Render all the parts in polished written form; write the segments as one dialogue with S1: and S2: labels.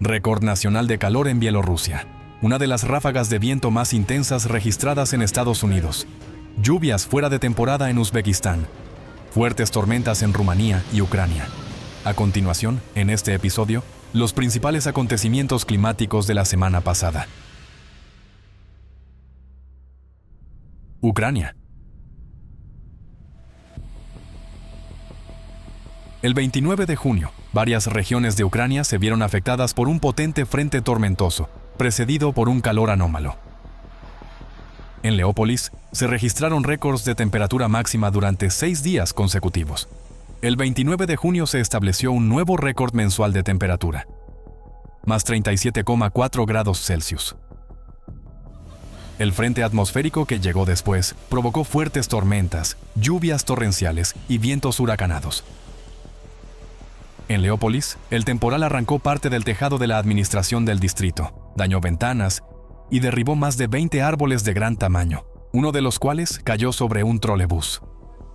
S1: Récord nacional de calor en Bielorrusia. Una de las ráfagas de viento más intensas registradas en Estados Unidos. Lluvias fuera de temporada en Uzbekistán. Fuertes tormentas en Rumanía y Ucrania. A continuación, en este episodio, los principales acontecimientos climáticos de la semana pasada. Ucrania. El 29 de junio, varias regiones de Ucrania se vieron afectadas por un potente frente tormentoso, precedido por un calor anómalo. En Leópolis, se registraron récords de temperatura máxima durante 6 días consecutivos. El 29 de junio se estableció un nuevo récord mensual de temperatura, más 37,4 grados Celsius. El frente atmosférico que llegó después provocó fuertes tormentas, lluvias torrenciales y vientos huracanados. En Leópolis, el temporal arrancó parte del tejado de la administración del distrito, dañó ventanas y derribó más de 20 árboles de gran tamaño, uno de los cuales cayó sobre un trolebús.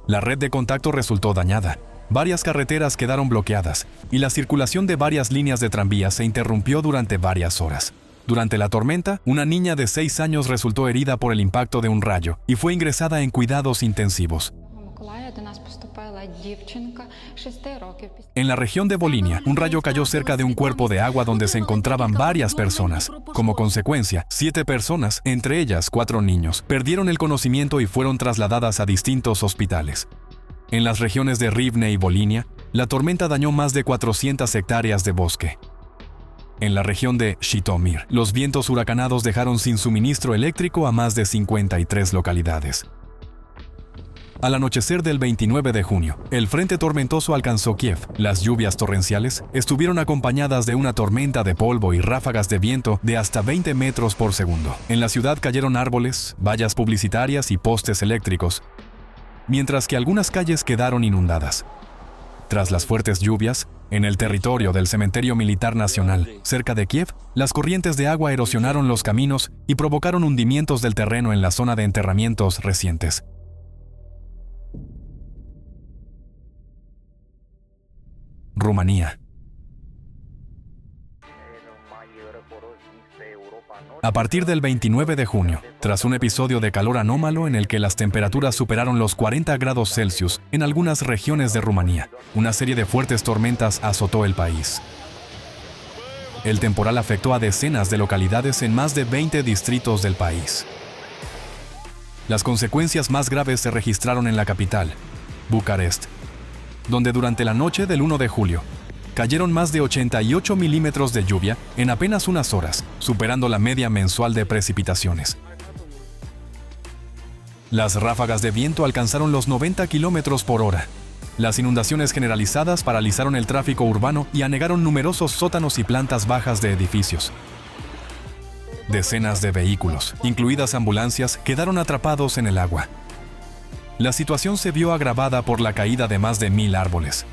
S1: La red de contacto resultó dañada, varias carreteras quedaron bloqueadas y la circulación de varias líneas de tranvía se interrumpió durante varias horas. Durante la tormenta, una niña de 6 años resultó herida por el impacto de un rayo y fue ingresada en cuidados intensivos. En la región de Volinia, un rayo cayó cerca de un cuerpo de agua donde se encontraban varias personas. Como consecuencia, 7 personas, entre ellas 4 niños, perdieron el conocimiento y fueron trasladadas a distintos hospitales. En las regiones de Rivne y Volinia, la tormenta dañó más de 400 hectáreas de bosque. En la región de Zhytomyr, los vientos huracanados dejaron sin suministro eléctrico a más de 53 localidades. Al anochecer del 29 de junio, el frente tormentoso alcanzó Kiev. Las lluvias torrenciales estuvieron acompañadas de una tormenta de polvo y ráfagas de viento de hasta 20 metros por segundo. En la ciudad cayeron árboles, vallas publicitarias y postes eléctricos, mientras que algunas calles quedaron inundadas. Tras las fuertes lluvias, en el territorio del Cementerio Militar Nacional, cerca de Kiev, las corrientes de agua erosionaron los caminos y provocaron hundimientos del terreno en la zona de enterramientos recientes. Rumanía. A partir del 29 de junio, tras un episodio de calor anómalo en el que las temperaturas superaron los 40 grados Celsius en algunas regiones de Rumanía, una serie de fuertes tormentas azotó el país. El temporal afectó a decenas de localidades en más de 20 distritos del país. Las consecuencias más graves se registraron en la capital, Bucarest, donde durante la noche del 1 de julio, cayeron más de 88 milímetros de lluvia en apenas unas horas, superando la media mensual de precipitaciones. Las ráfagas de viento alcanzaron los 90 kilómetros por hora. Las inundaciones generalizadas paralizaron el tráfico urbano y anegaron numerosos sótanos y plantas bajas de edificios. Decenas de vehículos, incluidas ambulancias, quedaron atrapados en el agua. La situación se vio agravada por la caída de más de 1000 árboles.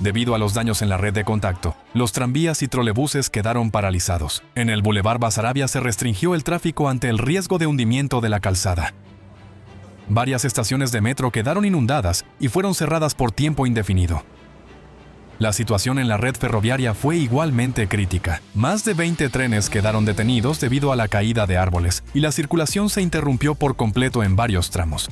S1: Debido a los daños en la red de contacto, los tranvías y trolebuses quedaron paralizados. En el Boulevard Basarabia se restringió el tráfico ante el riesgo de hundimiento de la calzada. Varias estaciones de metro quedaron inundadas y fueron cerradas por tiempo indefinido. La situación en la red ferroviaria fue igualmente crítica. Más de 20 trenes quedaron detenidos debido a la caída de árboles y la circulación se interrumpió por completo en varios tramos.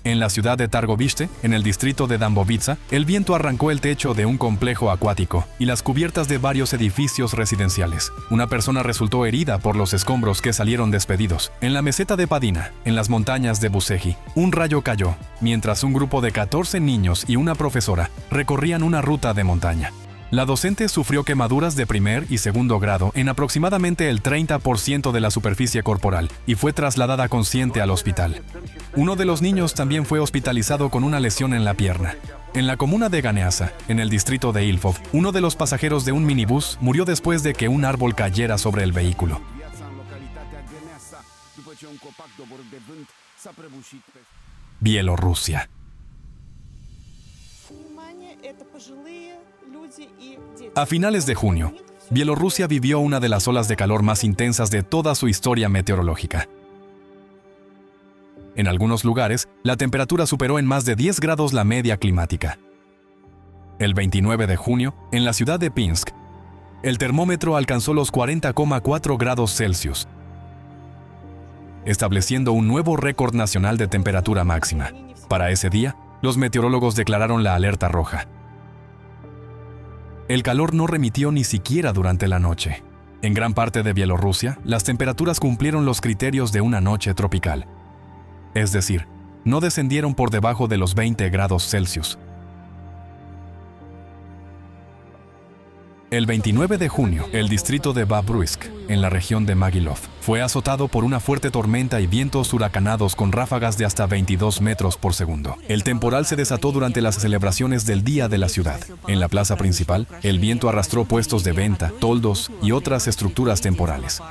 S1: En la ciudad de Targovište, en el distrito de Dambovitsa, el viento arrancó el techo de un complejo acuático y las cubiertas de varios edificios residenciales. Una persona resultó herida por los escombros que salieron despedidos. En la meseta de Padina, en las montañas de Buseji, un rayo cayó, mientras un grupo de 14 niños y una profesora recorrían una ruta de montaña. La docente sufrió quemaduras de primer y segundo grado en aproximadamente el 30% de la superficie corporal y fue trasladada consciente al hospital. Uno de los niños también fue hospitalizado con una lesión en la pierna. En la comuna de Ganeasa, en el distrito de Ilfov, uno de los pasajeros de un minibús murió después de que un árbol cayera sobre el vehículo. Bielorrusia. A finales de junio, Bielorrusia vivió una de las olas de calor más intensas de toda su historia meteorológica. En algunos lugares, la temperatura superó en más de 10 grados la media climática. El 29 de junio, en la ciudad de Pinsk, el termómetro alcanzó los 40,4 grados Celsius, estableciendo un nuevo récord nacional de temperatura máxima. Para ese día, los meteorólogos declararon la alerta roja. El calor no remitió ni siquiera durante la noche. En gran parte de Bielorrusia, las temperaturas cumplieron los criterios de una noche tropical. Es decir, no descendieron por debajo de los 20 grados Celsius. El 29 de junio, el distrito de Babruisk, en la región de Magilov, fue azotado por una fuerte tormenta y vientos huracanados con ráfagas de hasta 22 metros por segundo. El temporal se desató durante las celebraciones del Día de la Ciudad. En la plaza principal, el viento arrastró puestos de venta, toldos y otras estructuras temporales.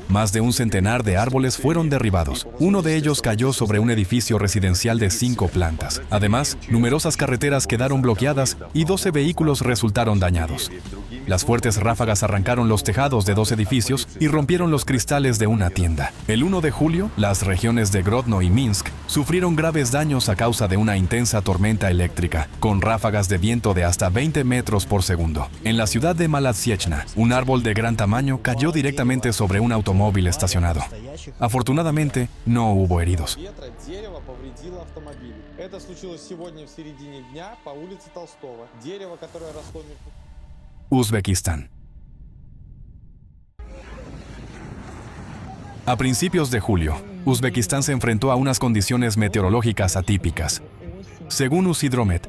S1: Más de un centenar de árboles fueron derribados. Uno de ellos cayó sobre un edificio residencial de 5 plantas. Además, numerosas carreteras quedaron bloqueadas y 12 vehículos resultaron dañados. Las fuertes ráfagas arrancaron los tejados de 2 edificios y rompieron los cristales de una tienda. El 1 de julio, las regiones de Grodno y Minsk sufrieron graves daños a causa de una intensa tormenta eléctrica, con ráfagas de viento de hasta 20 metros por segundo. En la ciudad de Malatsiechna, un árbol de gran tamaño cayó directamente sobre un automóvil estacionado. Afortunadamente, no hubo heridos. Uzbekistán. A principios de julio, Uzbekistán se enfrentó a unas condiciones meteorológicas atípicas. Según Usidromet,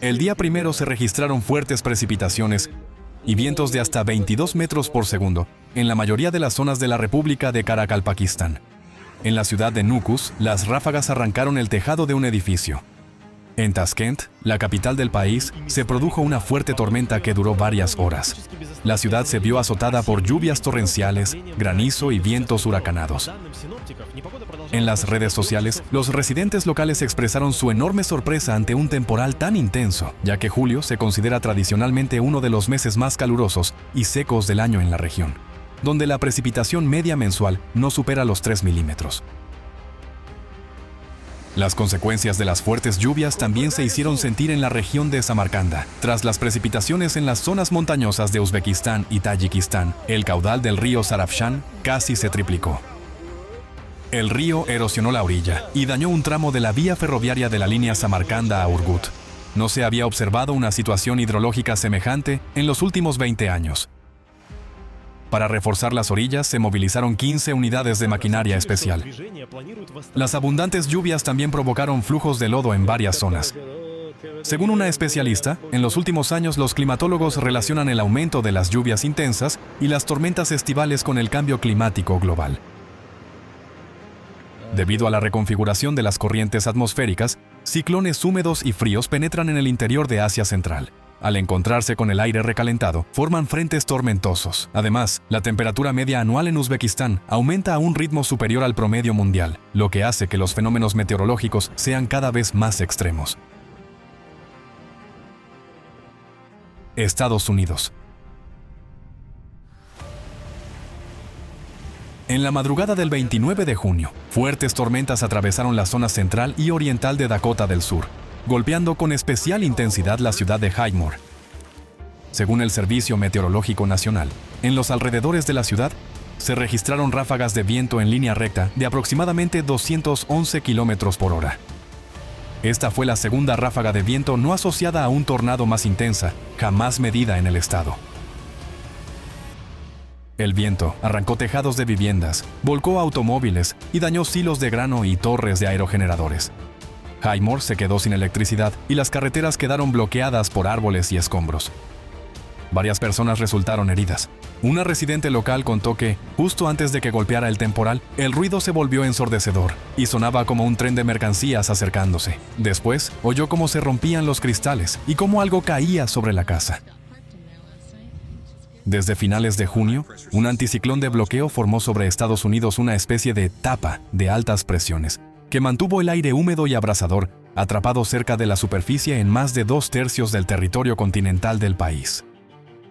S1: el día primero se registraron fuertes precipitaciones y vientos de hasta 22 metros por segundo en la mayoría de las zonas de la República de Karakalpakistán. En la ciudad de Nukus, las ráfagas arrancaron el tejado de un edificio. En Tashkent, la capital del país, se produjo una fuerte tormenta que duró varias horas. La ciudad se vio azotada por lluvias torrenciales, granizo y vientos huracanados. En las redes sociales, los residentes locales expresaron su enorme sorpresa ante un temporal tan intenso, ya que julio se considera tradicionalmente uno de los meses más calurosos y secos del año en la región, donde la precipitación media mensual no supera los 3 milímetros. Las consecuencias de las fuertes lluvias también se hicieron sentir en la región de Samarcanda. Tras las precipitaciones en las zonas montañosas de Uzbekistán y Tayikistán, el caudal del río Sarafshan casi se triplicó. El río erosionó la orilla y dañó un tramo de la vía ferroviaria de la línea Samarcanda a Urgut. No se había observado una situación hidrológica semejante en los últimos 20 años. Para reforzar las orillas se movilizaron 15 unidades de maquinaria especial. Las abundantes lluvias también provocaron flujos de lodo en varias zonas. Según una especialista, en los últimos años los climatólogos relacionan el aumento de las lluvias intensas y las tormentas estivales con el cambio climático global. Debido a la reconfiguración de las corrientes atmosféricas, ciclones húmedos y fríos penetran en el interior de Asia Central. Al encontrarse con el aire recalentado, forman frentes tormentosos. Además, la temperatura media anual en Uzbekistán aumenta a un ritmo superior al promedio mundial, lo que hace que los fenómenos meteorológicos sean cada vez más extremos. Estados Unidos. En la madrugada del 29 de junio, fuertes tormentas atravesaron la zona central y oriental de Dakota del Sur, golpeando con especial intensidad la ciudad de Highmore. Según el Servicio Meteorológico Nacional, en los alrededores de la ciudad se registraron ráfagas de viento en línea recta de aproximadamente 211 kilómetros por hora. Esta fue la segunda ráfaga de viento no asociada a un tornado más intensa jamás medida en el estado. El viento arrancó tejados de viviendas, volcó automóviles y dañó silos de grano y torres de aerogeneradores. Highmore se quedó sin electricidad y las carreteras quedaron bloqueadas por árboles y escombros. Varias personas resultaron heridas. Una residente local contó que, justo antes de que golpeara el temporal, el ruido se volvió ensordecedor y sonaba como un tren de mercancías acercándose. Después, oyó cómo se rompían los cristales y cómo algo caía sobre la casa. Desde finales de junio, un anticiclón de bloqueo formó sobre Estados Unidos una especie de tapa de altas presiones, que mantuvo el aire húmedo y abrasador atrapado cerca de la superficie en más de 2/3 del territorio continental del país.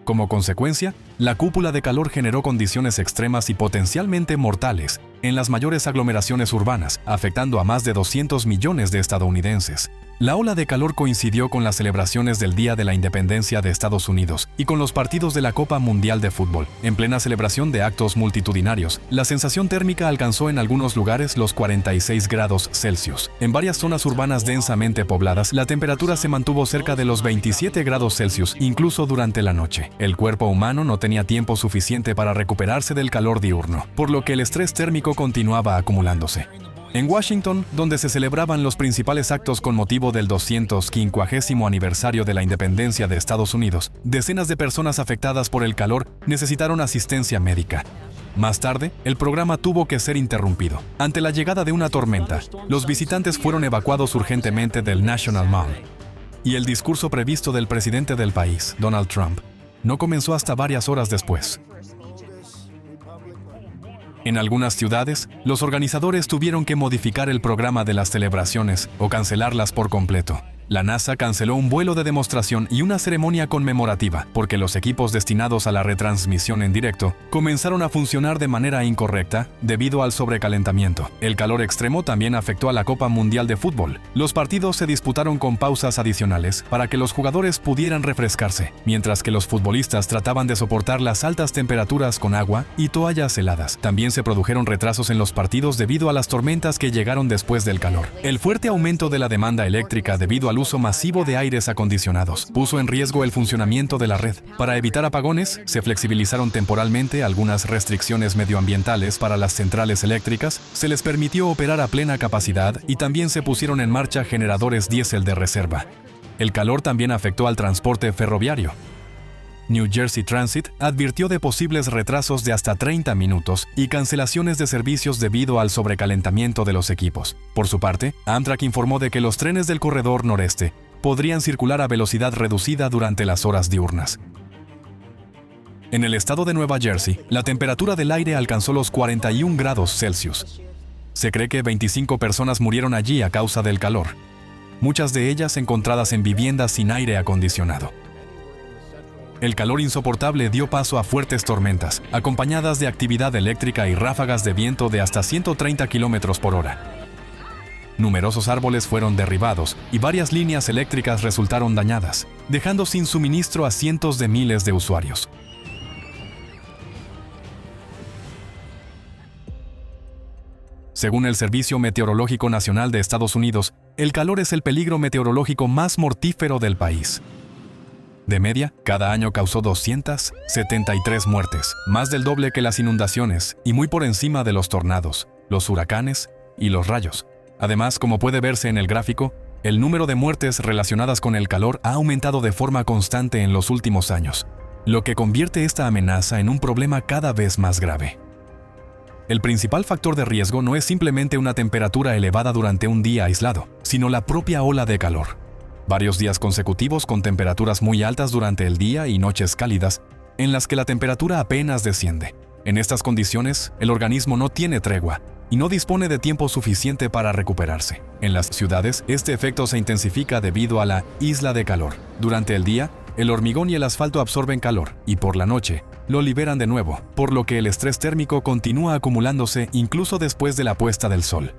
S1: Como consecuencia, la cúpula de calor generó condiciones extremas y potencialmente mortales en las mayores aglomeraciones urbanas, afectando a más de 200 millones de estadounidenses. La ola de calor coincidió con las celebraciones del Día de la Independencia de Estados Unidos y con los partidos de la Copa Mundial de Fútbol. En plena celebración de actos multitudinarios, la sensación térmica alcanzó en algunos lugares los 46 grados Celsius. En varias zonas urbanas densamente pobladas, la temperatura se mantuvo cerca de los 27 grados Celsius, incluso durante la noche. El cuerpo humano no tenía tiempo suficiente para recuperarse del calor diurno, por lo que el estrés térmico continuaba acumulándose. En Washington, donde se celebraban los principales actos con motivo del 250º aniversario de la independencia de Estados Unidos, decenas de personas afectadas por el calor necesitaron asistencia médica. Más tarde, el programa tuvo que ser interrumpido. Ante la llegada de una tormenta, los visitantes fueron evacuados urgentemente del National Mall. Y el discurso previsto del presidente del país, Donald Trump, no comenzó hasta varias horas después. En algunas ciudades, los organizadores tuvieron que modificar el programa de las celebraciones o cancelarlas por completo. La NASA canceló un vuelo de demostración y una ceremonia conmemorativa porque los equipos destinados a la retransmisión en directo comenzaron a funcionar de manera incorrecta debido al sobrecalentamiento. El calor extremo también afectó a la Copa Mundial de Fútbol. Los partidos se disputaron con pausas adicionales para que los jugadores pudieran refrescarse, mientras que los futbolistas trataban de soportar las altas temperaturas con agua y toallas heladas. También se produjeron retrasos en los partidos debido a las tormentas que llegaron después del calor. El fuerte aumento de la demanda eléctrica debido al uso masivo de aires acondicionados puso en riesgo el funcionamiento de la red. Para evitar apagones, se flexibilizaron temporalmente algunas restricciones medioambientales para las centrales eléctricas, se les permitió operar a plena capacidad y también se pusieron en marcha generadores diésel de reserva. El calor también afectó al transporte ferroviario. New Jersey Transit advirtió de posibles retrasos de hasta 30 minutos y cancelaciones de servicios debido al sobrecalentamiento de los equipos. Por su parte, Amtrak informó de que los trenes del corredor noreste podrían circular a velocidad reducida durante las horas diurnas. En el estado de Nueva Jersey, la temperatura del aire alcanzó los 41 grados Celsius. Se cree que 25 personas murieron allí a causa del calor, muchas de ellas encontradas en viviendas sin aire acondicionado. El calor insoportable dio paso a fuertes tormentas, acompañadas de actividad eléctrica y ráfagas de viento de hasta 130 km por hora. Numerosos árboles fueron derribados y varias líneas eléctricas resultaron dañadas, dejando sin suministro a cientos de miles de usuarios. Según el Servicio Meteorológico Nacional de Estados Unidos, el calor es el peligro meteorológico más mortífero del país. De media, cada año causó 273 muertes, más del doble que las inundaciones y muy por encima de los tornados, los huracanes y los rayos. Además, como puede verse en el gráfico, el número de muertes relacionadas con el calor ha aumentado de forma constante en los últimos años, lo que convierte esta amenaza en un problema cada vez más grave. El principal factor de riesgo no es simplemente una temperatura elevada durante un día aislado, sino la propia ola de calor. Varios días consecutivos con temperaturas muy altas durante el día y noches cálidas, en las que la temperatura apenas desciende. En estas condiciones, el organismo no tiene tregua y no dispone de tiempo suficiente para recuperarse. En las ciudades, este efecto se intensifica debido a la isla de calor. Durante el día, el hormigón y el asfalto absorben calor y por la noche lo liberan de nuevo, por lo que el estrés térmico continúa acumulándose incluso después de la puesta del sol.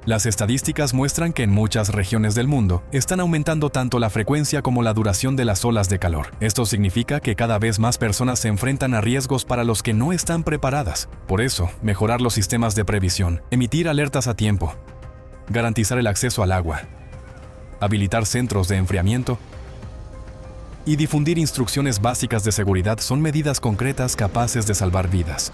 S1: Las estadísticas muestran que en muchas regiones del mundo están aumentando tanto la frecuencia como la duración de las olas de calor. Esto significa que cada vez más personas se enfrentan a riesgos para los que no están preparadas. Por eso, mejorar los sistemas de previsión, emitir alertas a tiempo, garantizar el acceso al agua, habilitar centros de enfriamiento y difundir instrucciones básicas de seguridad son medidas concretas capaces de salvar vidas.